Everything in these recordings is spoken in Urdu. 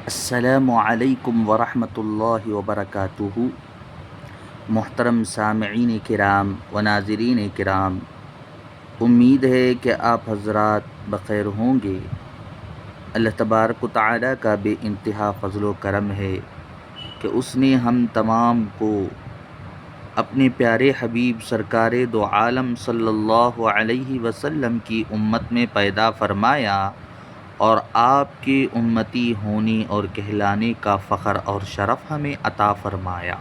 السلام علیکم ورحمۃ اللہ وبرکاتہ۔ محترم سامعین کرام و ناظرین کرام، امید ہے کہ آپ حضرات بخیر ہوں گے۔ اللہ تبارک و تعالیٰ کا بے انتہا فضل و کرم ہے کہ اس نے ہم تمام کو اپنے پیارے حبیب سرکار دو عالم صلی اللہ علیہ وسلم کی امت میں پیدا فرمایا اور آپ کے امتی ہونے اور کہلانے کا فخر اور شرف ہمیں عطا فرمایا،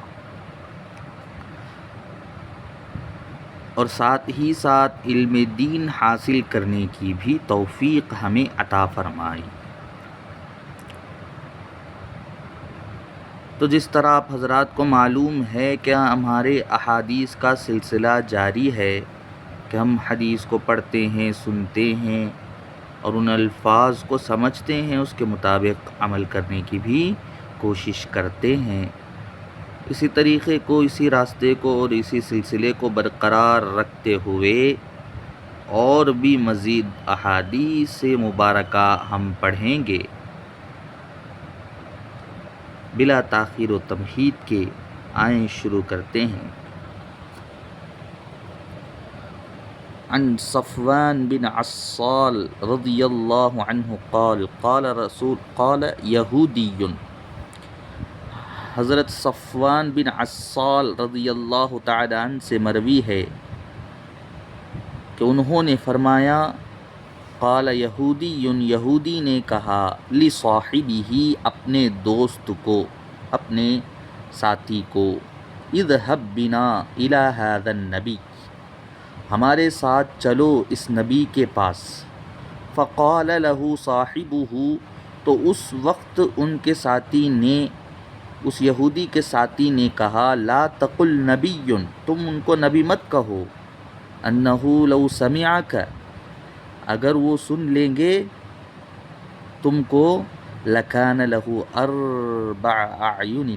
اور ساتھ ہی ساتھ علم دین حاصل کرنے کی بھی توفیق ہمیں عطا فرمائی۔ تو جس طرح آپ حضرات کو معلوم ہے کہ ہمارے احادیث کا سلسلہ جاری ہے کہ ہم حدیث کو پڑھتے ہیں، سنتے ہیں اور ان الفاظ کو سمجھتے ہیں، اس کے مطابق عمل کرنے کی بھی کوشش کرتے ہیں۔ اسی طریقے کو، اسی راستے کو اور اسی سلسلے کو برقرار رکھتے ہوئے اور بھی مزید احادیث مبارکہ ہم پڑھیں گے۔ بلا تاخیر و تمہید کے آئیں شروع کرتے ہیں۔ عن صفوان بن عسال رضی اللہ عنہ قال یہودی، حضرت صفوان بن عسال رضی اللہ تعالی عنہ سے مروی ہے کہ انہوں نے فرمایا، قال یہودی، یہودی نے کہا، لصاحبہ، اپنے دوست کو، اپنے ساتھی کو، اذهب بنا الی ھذا النبی، ہمارے ساتھ چلو اس نبی کے پاس۔ فقال له صاحبہ، تو اس وقت ان کے ساتھی نے، اس یہودی کے ساتھی نے کہا، لا تقل نبی، تم ان کو نبی مت کہو، انہ لو سمعک، اگر وہ سن لیں گے تم کو، لکان لہ اربع اعین،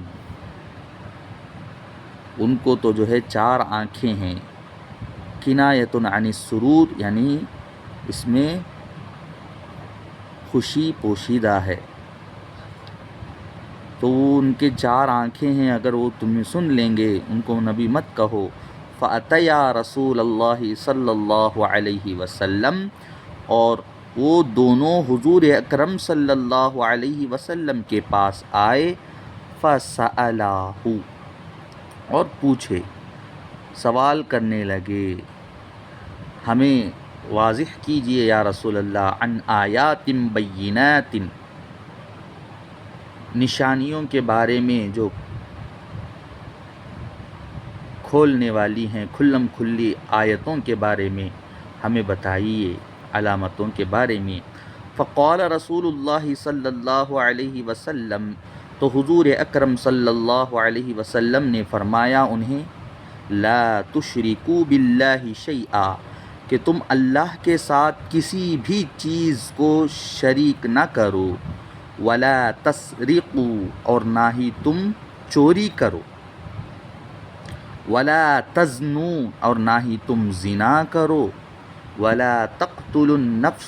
ان کو تو جو ہے 4 آنکھیں ہیں، کنایۃ عن السرور، یعنی اس میں خوشی پوشیدہ ہے، تو ان کے 4 آنکھیں ہیں، اگر وہ تمہیں سن لیں گے ان کو نبی مت کہو۔ فأتیا رسول اللہ صلی اللہ علیہ وسلم، اور وہ دونوں حضور اکرم صلی اللہ علیہ وسلم کے پاس آئے، فسألاہ، اور پوچھے، سوال کرنے لگے، ہمیں واضح کیجئے یا رسول اللہ، عن آیات بینات، نشانیوں کے بارے میں جو کھولنے والی ہیں، کھلم کھلی آیتوں کے بارے میں ہمیں بتائیے، علامتوں کے بارے میں۔ فقال رسول اللہ صلی اللہ علیہ وسلم، تو حضور اکرم صلی اللہ علیہ وسلم نے فرمایا انہیں، لا تشرکوا باللہ شیئا، کہ تم اللہ کے ساتھ کسی بھی چیز کو شریک نہ کرو، ولا تسرقوا، اور نہ ہی تم چوری کرو، ولا تزنوا، اور نہ ہی تم زنا کرو، ولا تقتلوا النفس،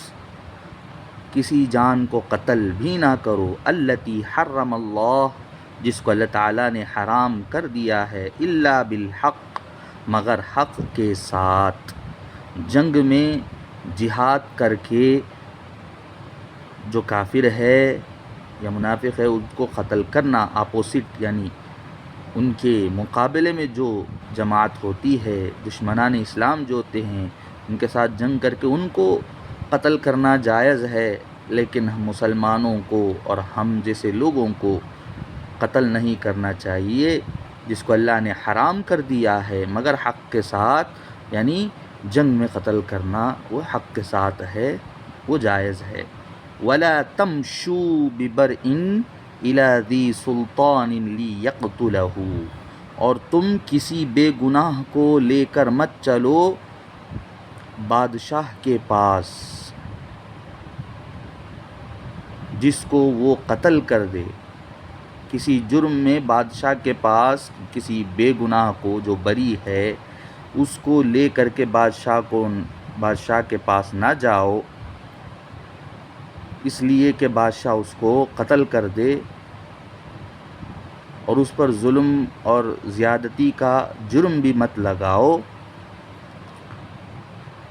کسی جان کو قتل بھی نہ کرو، التی حرم اللہ، جس کو اللہ تعالیٰ نے حرام کر دیا ہے، الا بالحق، مگر حق کے ساتھ، جنگ میں جہاد کر کے جو کافر ہے یا منافق ہے ان کو قتل کرنا، اپوزٹ یعنی ان کے مقابلے میں جو جماعت ہوتی ہے، دشمنان اسلام جو ہوتے ہیں، ان کے ساتھ جنگ کر کے ان کو قتل کرنا جائز ہے، لیکن ہم مسلمانوں کو اور ہم جیسے لوگوں کو قتل نہیں کرنا چاہیے، جس کو اللہ نے حرام کر دیا ہے، مگر حق کے ساتھ، یعنی جنگ میں قتل کرنا وہ حق کے ساتھ ہے، وہ جائز ہے۔ وَلَا تَمْشُوا بِبَرْءٍ إِلَى ذِي سُلْطَانٍ لِيَقْتُلَهُ، اور تم کسی بے گناہ کو لے کر مت چلو بادشاہ کے پاس جس کو وہ قتل کر دے، کسی جرم میں بادشاہ کے پاس کسی بے گناہ کو جو بری ہے اس کو لے کر کے بادشاہ کے پاس نہ جاؤ، اس لیے کہ بادشاہ اس کو قتل کر دے، اور اس پر ظلم اور زیادتی کا جرم بھی مت لگاؤ،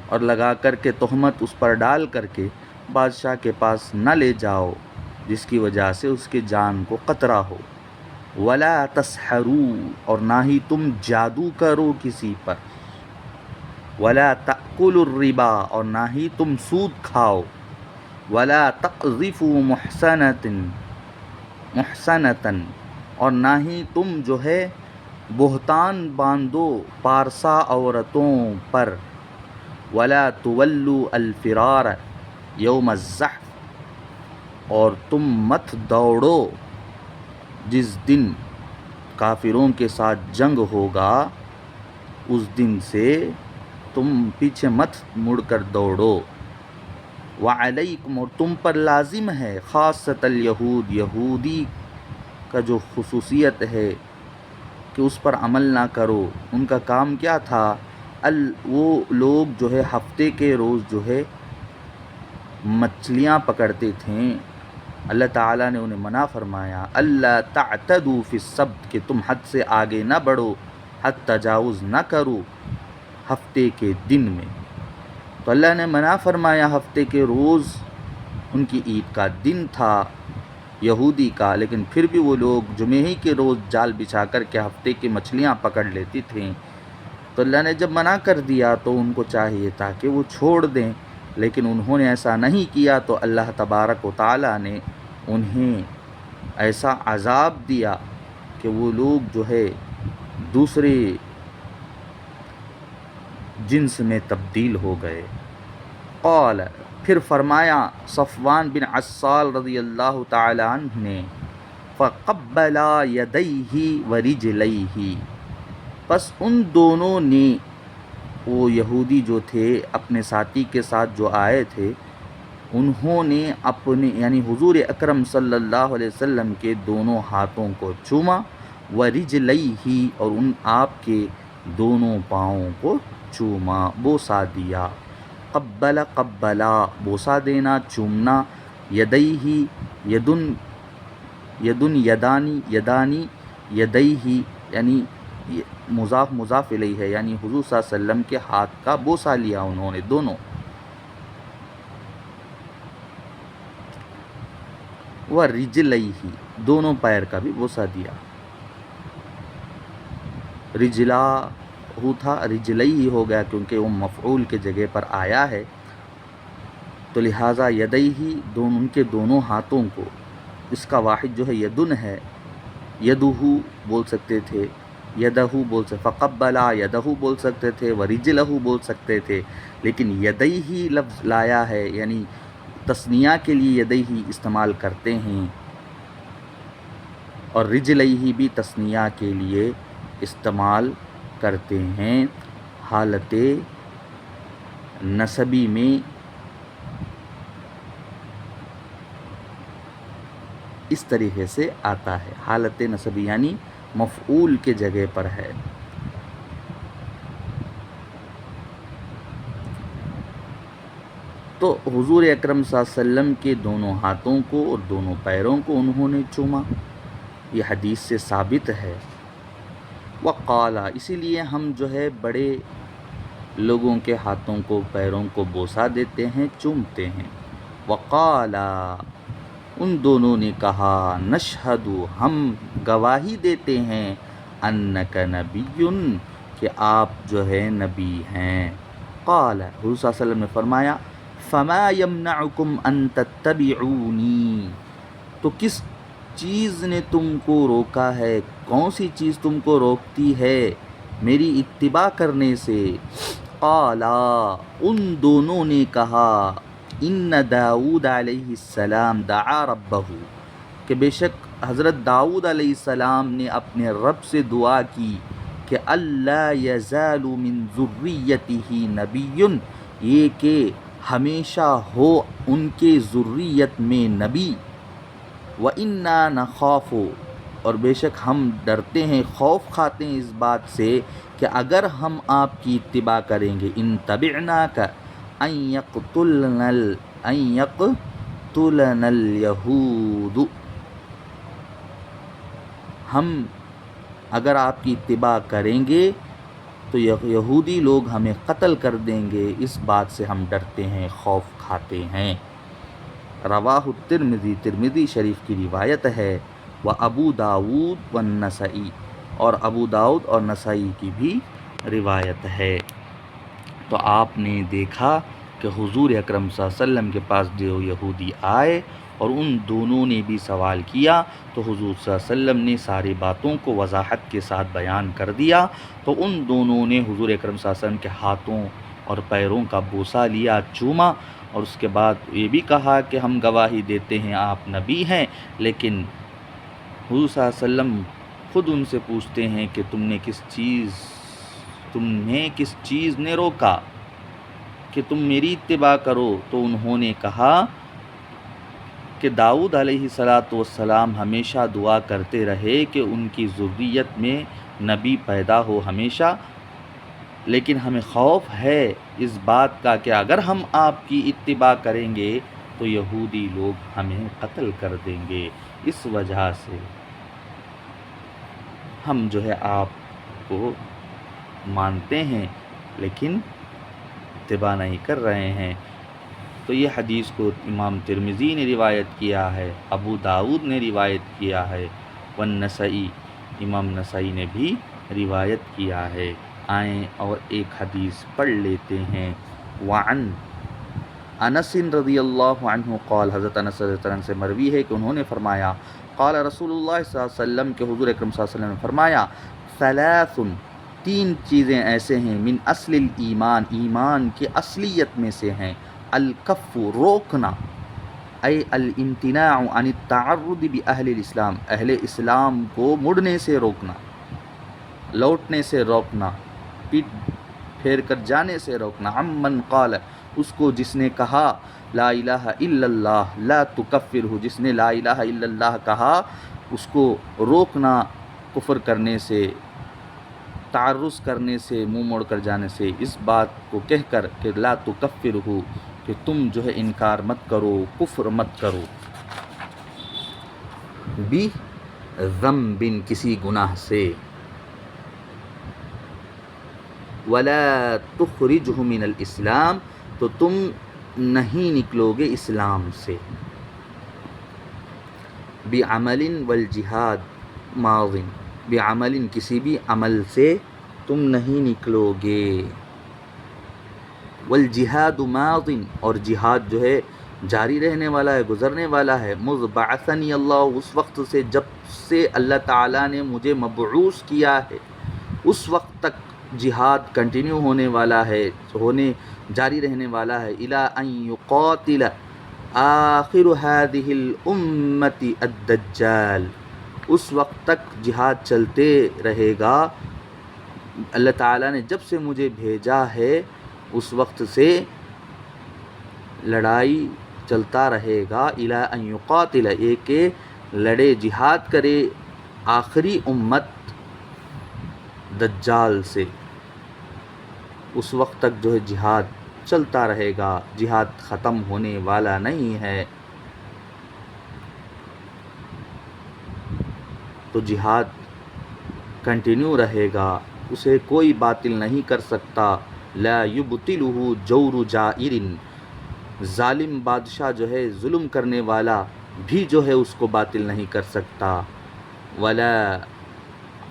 اور لگا کر کے تہمت اس پر ڈال کر کے بادشاہ کے پاس نہ لے جاؤ جس کی وجہ سے اس کے جان کو خطرہ ہو۔ ولا تسحروا، اور نہ ہی تم جادو کرو کسی پر، ولا تأکلوا الربا، اور نہ ہی تم سود کھاؤ، ولا تقذفوا محصنة، اور نہ ہی تم جو ہے بہتان باندھو پارسا عورتوں پر، ولا تولوا الفرار یوم الزحف، اور تم مت دوڑو جس دن کافروں کے ساتھ جنگ ہوگا، اس دن سے تم پیچھے مت مڑ کر دوڑو۔ وعلیکم، اور تم پر لازم ہے، خاصۃ الیہود، یہودی کا جو خصوصیت ہے کہ اس پر عمل نہ کرو۔ ان کا کام کیا تھا؟ وہ لوگ جو ہے ہفتے کے روز جو ہے مچھلیاں پکڑتے تھے۔ اللہ تعالیٰ نے انہیں منع فرمایا، اللہ تعتدوا فی السبت، کہ تم حد سے آگے نہ بڑھو، حد تجاوز نہ کرو ہفتے کے دن میں۔ تو اللہ نے منع فرمایا ہفتے کے روز، ان کی عید کا دن تھا یہودی کا، لیکن پھر بھی وہ لوگ جمعے ہی کے روز جال بچھا کر کے ہفتے کی مچھلیاں پکڑ لیتی تھیں۔ تو اللہ نے جب منع کر دیا تو ان کو چاہیے تھا کہ وہ چھوڑ دیں، لیکن انہوں نے ایسا نہیں کیا، تو اللہ تبارک و تعالیٰ نے انہیں ایسا عذاب دیا کہ وہ لوگ جو ہے دوسرے جنس میں تبدیل ہو گئے۔ قال، پھر فرمایا صفوان بن عسال رضی اللہ تعالی عنہ نے، فقبلا یدیہ ورجلیہ، پس ان دونوں نے، وہ یہودی جو تھے اپنے ساتھی کے ساتھ جو آئے تھے، انہوں نے اپنے یعنی حضور اکرم صلی اللہ علیہ وسلم کے دونوں ہاتھوں کو چوما، ورجلیہ، اور ان آپ کے دونوں پاؤں کو چوما، بوسا دیا۔ قبل قبلا، بوسا دینا، چومنا، یدیہ، یدن، یدانی، یدانی، یدیہ، یعنی مضاف مضاف الیہ ہے، یعنی حضور صلی اللہ علیہ وسلم کے ہاتھ کا بوسا لیا انہوں نے دونوں۔ وَرِجْلَيْهِ، دونوں پیر کا بھی بوسا دیا۔ رجلا ہو تھا، رجلئی ہو گیا کیونکہ وہ مفعول کے جگہ پر آیا ہے، تو لہٰذا یدیہ، ان کے دونوں ہاتھوں کو، اس کا واحد جو ہے یدن ہے، یدہ بول سکتے تھے، یدہ بول سکتے، فقبلا یدہ بول سکتے تھے، ورجلہ بول سکتے تھے، لیکن یدیہ لفظ لایا ہے، یعنی تثنیہ کے لیے یدیہ استعمال کرتے ہیں، اور رجلیہ بھی تثنیہ کے لیے استعمال کرتے ہیں۔ حالت نسبی میں اس طریقے سے آتا ہے، حالت نسبی یعنی مفعول کے جگہ پر ہے۔ تو حضور اکرم صلی اللہ علیہ وسلم کے دونوں ہاتھوں کو اور دونوں پیروں کو انہوں نے چوما، یہ حدیث سے ثابت ہے۔ وقالا، اسی لیے ہم جو ہے بڑے لوگوں کے ہاتھوں کو پیروں کو بوسا دیتے ہیں، چومتے ہیں۔ وقالا، ان دونوں نے کہا، نشہد، ہم گواہی دیتے ہیں، انک نبی، کہ آپ جو ہے نبی ہیں۔ قال، حضور صلی اللہ علیہ وسلم نے فرمایا، فما یمنعکم ان تتبعونی، تو کس چیز نے تم کو روکا ہے، کون سی چیز تم کو روکتی ہے میری اتباع کرنے سے؟ قالا، ان دونوں نے کہا، ان داؤد علیہ السلام دعا ربہ، کہ بے شک حضرت داؤد علیہ السلام نے اپنے رب سے دعا کی کہ اللہ یزال من ذریتہ نبی، یہ کہ ہمیشہ ہو ان کے ذریت میں نبی، وَإِنَّا نَخَافُ، اور بے شک ہم ڈرتے ہیں، خوف کھاتے ہیں اس بات سے کہ اگر ہم آپ کی اتباع کریں گے، ان تبعناک ان تقتلنا الیہود، ہم اگر آپ کی اتباع کریں گے تو یہودی لوگ ہمیں قتل کر دیں گے، اس بات سے ہم ڈرتے ہیں، خوف کھاتے ہیں۔ رواہ الترمذی، ترمذی شریف کی روایت ہے، و ابو داود و النسائی، اور ابو داؤد اور نسائی کی بھی روایت ہے۔ تو آپ نے دیکھا کہ حضور اکرم صلی اللہ علیہ وسلم کے پاس جو یہودی آئے اور ان دونوں نے بھی سوال کیا، تو حضور صلی اللہ علیہ وسلم نے ساری باتوں کو وضاحت کے ساتھ بیان کر دیا۔ تو ان دونوں نے حضور اکرم صلی اللہ علیہ وسلم کے ہاتھوں اور پیروں کا بوسہ لیا، چوما، اور اس کے بعد یہ بھی کہا کہ ہم گواہی دیتے ہیں آپ نبی ہیں، لیکن حضور صلی اللہ علیہ وسلم خود ان سے پوچھتے ہیں کہ تمہیں کس چیز نے روکا کہ تم میری اتباع کرو؟ تو انہوں نے کہا کہ داؤد علیہ السلام ہمیشہ دعا کرتے رہے کہ ان کی ذریت میں نبی پیدا ہو ہمیشہ، لیکن ہمیں خوف ہے اس بات کا کہ اگر ہم آپ کی اتباع کریں گے تو یہودی لوگ ہمیں قتل کر دیں گے، اس وجہ سے ہم جو ہے آپ کو مانتے ہیں لیکن اتباع نہیں کر رہے ہیں۔ تو یہ حدیث کو امام ترمذی نے روایت کیا ہے، ابو داؤد نے روایت کیا ہے، والنسائی، امام نسائی نے بھی روایت کیا ہے۔ آئیں اور ایک حدیث پڑھ لیتے ہیں۔ وعن انس رضی اللہ عنہ قال، حضرت انس رضی اللہ عنہ سے مروی ہے کہ انہوں نے فرمایا، قال رسول اللہ صلی اللہ علیہ وسلم، کہ حضور اکرم صلی اللہ علیہ وسلم نے فرمایا، ثلاث، تین چیزیں ایسے ہیں، من اصل الایمان، ایمان کی اصلیت میں سے ہیں، الکف، روکنا، ای الامتناع عن التعرض باہل الاسلام، اہل اسلام کو مڑنے سے روکنا، لوٹنے سے روکنا، پیٹ پھیر کر جانے سے روکنا، عمن قال، اس کو جس نے کہا لا الہ الا اللہ لا تکفرہ، جس نے لا الہ الا اللہ کہا اس کو روکنا کفر کرنے سے، تعرض کرنے سے، منہ موڑ کر جانے سے، اس بات کو کہہ کر کہ لا تکفرہ، کہ تم جو ہے انکار مت کرو، کفر مت کرو، بذنب، کسی گناہ سے، ولا تخرجہ من الاسلام، تو تم نہیں نکلو گے اسلام سے، بعمل والجہاد ماض، بعمل، کسی بھی عمل سے تم نہیں نکلو گے، والجہاد ماض، اور جہاد جو ہے جاری رہنے والا ہے، گزرنے والا ہے، مذ بعثنی اللہ، اس وقت سے جب سے اللہ تعالیٰ نے مجھے مبعوث کیا ہے اس وقت تک جہاد کنٹینیو ہونے والا ہے، جاری رہنے والا ہے، الی ان یقاتل آخر هذه الامت الدجال، اس وقت تک جہاد چلتے رہے گا، اللہ تعالیٰ نے جب سے مجھے بھیجا ہے اس وقت سے لڑائی چلتا رہے گا، الی ان یقاتل، یہ کہ لڑے، جہاد کرے، آخری امت دجال سے، اس وقت تک جو ہے جہاد چلتا رہے گا، جہاد ختم ہونے والا نہیں ہے۔ تو جہاد کنٹینیو رہے گا، اسے کوئی باطل نہیں کر سکتا، لا یبطلہ جور جائر، ظالم بادشاہ جو ہے، ظلم کرنے والا بھی جو ہے اس کو باطل نہیں کر سکتا، ولا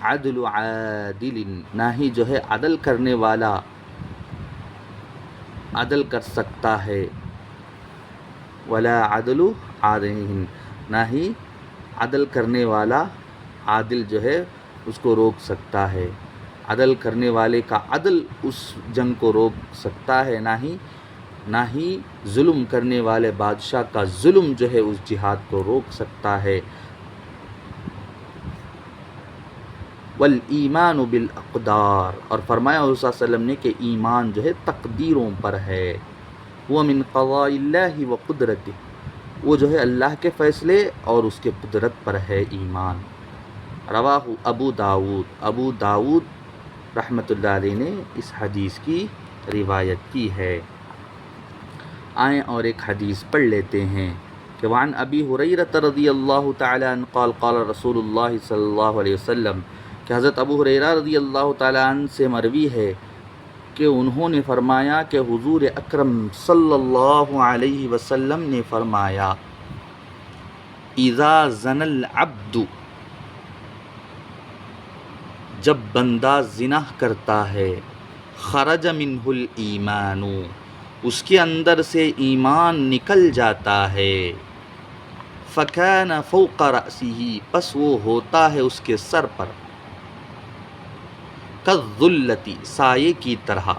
عدل عادل، نہ ہی جو ہے عدل کرنے والا عدل کر سکتا ہے، ولا عدل عادل، نہ ہی عدل کرنے والا عادل جو ہے اس کو روک سکتا ہے، عدل کرنے والے کا عدل اس جنگ کو روک سکتا ہے، نہ ہی ظلم کرنے والے بادشاہ کا ظلم جو ہے اس جہاد کو روک سکتا ہے۔ والایمان بالاقدار، اور فرمایا حضور صلی اللہ علیہ وسلم نے کہ ایمان جو ہے تقدیروں پر ہے، وہ من قضاء اللہ و قدرتہ، وہ جو ہے اللہ کے فیصلے اور اس کے قدرت پر ہے ایمان۔ رواہ ابو داؤد رحمۃ اللہ علیہ نے اس حدیث کی روایت کی ہے۔ آئیں اور ایک حدیث پڑھ لیتے ہیں۔ کہ وعن ابی ہریرہ رضی اللہ تعالی عنہ قال قال رسول اللہ صلی اللہ علیہ وسلم، کہ حضرت ابو ہریرہ رضی اللہ تعالی عنہ سے مروی ہے کہ انہوں نے فرمایا کہ حضور اکرم صلی اللہ علیہ وسلم نے فرمایا، اذا زن العبد، جب بندہ زنا کرتا ہے، خرج منہ الایمان، اس کے اندر سے ایمان نکل جاتا ہے، فکان فوق رأسہ، پس وہ ہوتا ہے اس کے سر پر، کالظلۃ، سائے کی طرح،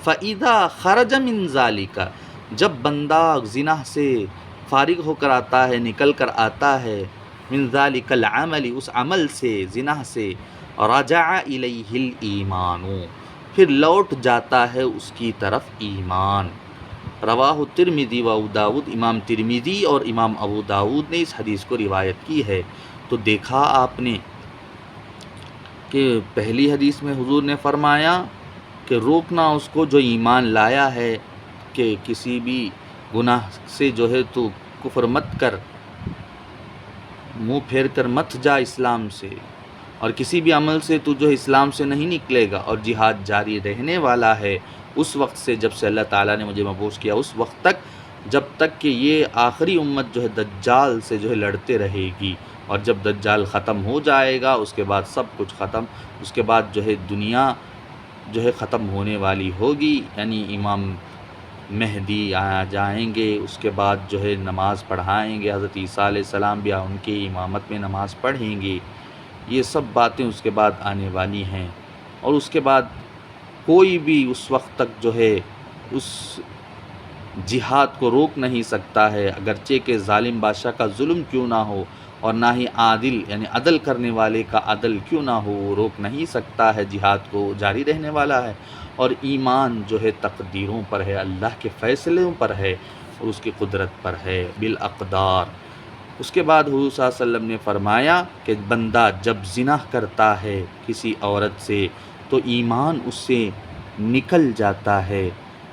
فاذا خرج من ذلک، جب بندہ زنا سے فارغ ہو کر آتا ہے، نکل کر آتا ہے، من ذلک العمل، اس عمل سے، زنا سے، رجع الیہ الایمان، پھر لوٹ جاتا ہے اس کی طرف ایمان۔ رواہ ترمذی و ابو داؤد، امام ترمذی اور امام ابو داؤد نے اس حدیث کو روایت کی ہے۔ تو دیکھا آپ نے کہ پہلی حدیث میں حضور نے فرمایا کہ روکنا اس کو جو ایمان لایا ہے، کہ کسی بھی گناہ سے جو ہے تو کفر مت کر، منہ پھیر کر مت جا اسلام سے، اور کسی بھی عمل سے تو جو ہے اسلام سے نہیں نکلے گا، اور جہاد جاری رہنے والا ہے اس وقت سے، جب سے اللہ تعالیٰ نے مجھے مبعوث کیا اس وقت تک، جب تک کہ یہ آخری امت جو ہے دجال سے جو ہے لڑتے رہے گی، اور جب دجال ختم ہو جائے گا اس کے بعد سب کچھ ختم، اس کے بعد جو ہے دنیا جو ہے ختم ہونے والی ہوگی، یعنی امام مہدی آ جائیں گے، اس کے بعد جو ہے نماز پڑھائیں گے، حضرت عیسیٰ علیہ السلام بھی ان کی امامت میں نماز پڑھیں گے، یہ سب باتیں اس کے بعد آنے والی ہیں، اور اس کے بعد کوئی بھی اس وقت تک جو ہے اس جہاد کو روک نہیں سکتا ہے، اگرچہ کہ ظالم بادشاہ کا ظلم کیوں نہ ہو، اور نہ ہی عادل یعنی عدل کرنے والے کا عدل کیوں نہ ہو، وہ روک نہیں سکتا ہے، جہاد کو جاری رہنے والا ہے، اور ایمان جو ہے تقدیروں پر ہے، اللہ کے فیصلوں پر ہے، اور اس کی قدرت پر ہے، بالاقدار۔ اس کے بعد حضور صلی اللہ علیہ وسلم نے فرمایا کہ بندہ جب زنا کرتا ہے کسی عورت سے تو ایمان اس سے نکل جاتا ہے،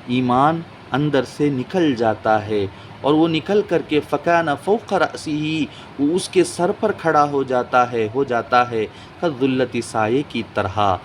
ایمان اندر سے نکل جاتا ہے، اور وہ نکل کر کے فکان فوق رأسہ، وہ اس کے سر پر کھڑا ہو جاتا ہے کالظلۃ، سائے کی طرح۔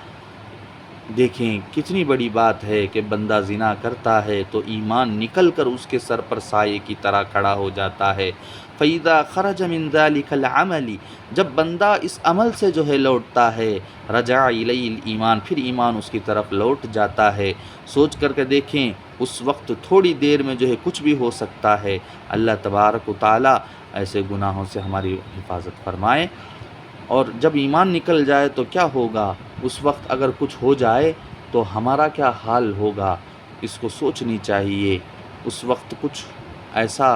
دیکھیں کتنی بڑی بات ہے کہ بندہ زنا کرتا ہے تو ایمان نکل کر اس کے سر پر سائے کی طرح کھڑا ہو جاتا ہے۔ فَإِذَا خَرَجَ مِن ذَلِكَ الْعَمَلِ، جب بندہ اس عمل سے جو ہے لوٹتا ہے، رجع الیہ الایمان، پھر ایمان اس کی طرف لوٹ جاتا ہے۔ سوچ کر کے دیکھیں اس وقت تھوڑی دیر میں جو ہے کچھ بھی ہو سکتا ہے۔ اللہ تبارک و تعالیٰ ایسے گناہوں سے ہماری حفاظت فرمائے۔ اور جب ایمان نکل جائے تو کیا ہوگا، اس وقت اگر کچھ ہو جائے تو ہمارا کیا حال ہوگا، اس کو سوچنی چاہیے۔ اس وقت کچھ ایسا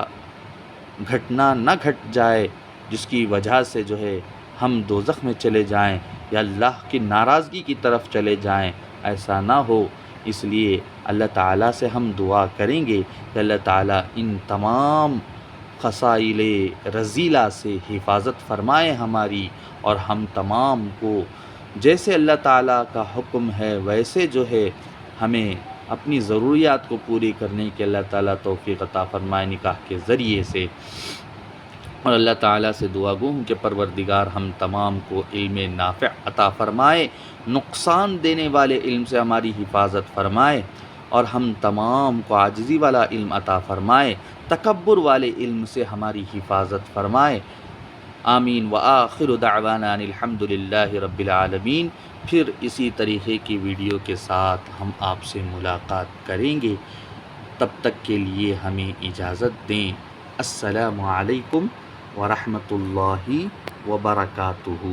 گھٹنا نہ گھٹ جائے جس کی وجہ سے جو ہے ہم دوزخ میں چلے جائیں یا اللہ کی ناراضگی کی طرف چلے جائیں، ایسا نہ ہو۔ اس لیے اللہ تعالیٰ سے ہم دعا کریں گے کہ اللہ تعالیٰ ان تمام خصائل رذیلہ سے حفاظت فرمائے ہماری، اور ہم تمام کو جیسے اللہ تعالیٰ کا حکم ہے ویسے جو ہے ہمیں اپنی ضروریات کو پوری کرنے کے اللہ تعالیٰ توفیق عطا فرمائے نکاح کے ذریعے سے۔ اور اللہ تعالیٰ سے دعا گو ہوں کہ پروردگار ہم تمام کو علم نافع عطا فرمائے، نقصان دینے والے علم سے ہماری حفاظت فرمائے، اور ہم تمام کو عاجزی والا علم عطا فرمائے، تکبر والے علم سے ہماری حفاظت فرمائے۔ آمین۔ وآخر دعوانا ان الحمد للہ رب العالمین۔ پھر اسی طریقے کی ویڈیو کے ساتھ ہم آپ سے ملاقات کریں گے، تب تک کے لیے ہمیں اجازت دیں۔ السلام علیکم ورحمۃ اللہ وبرکاتہ۔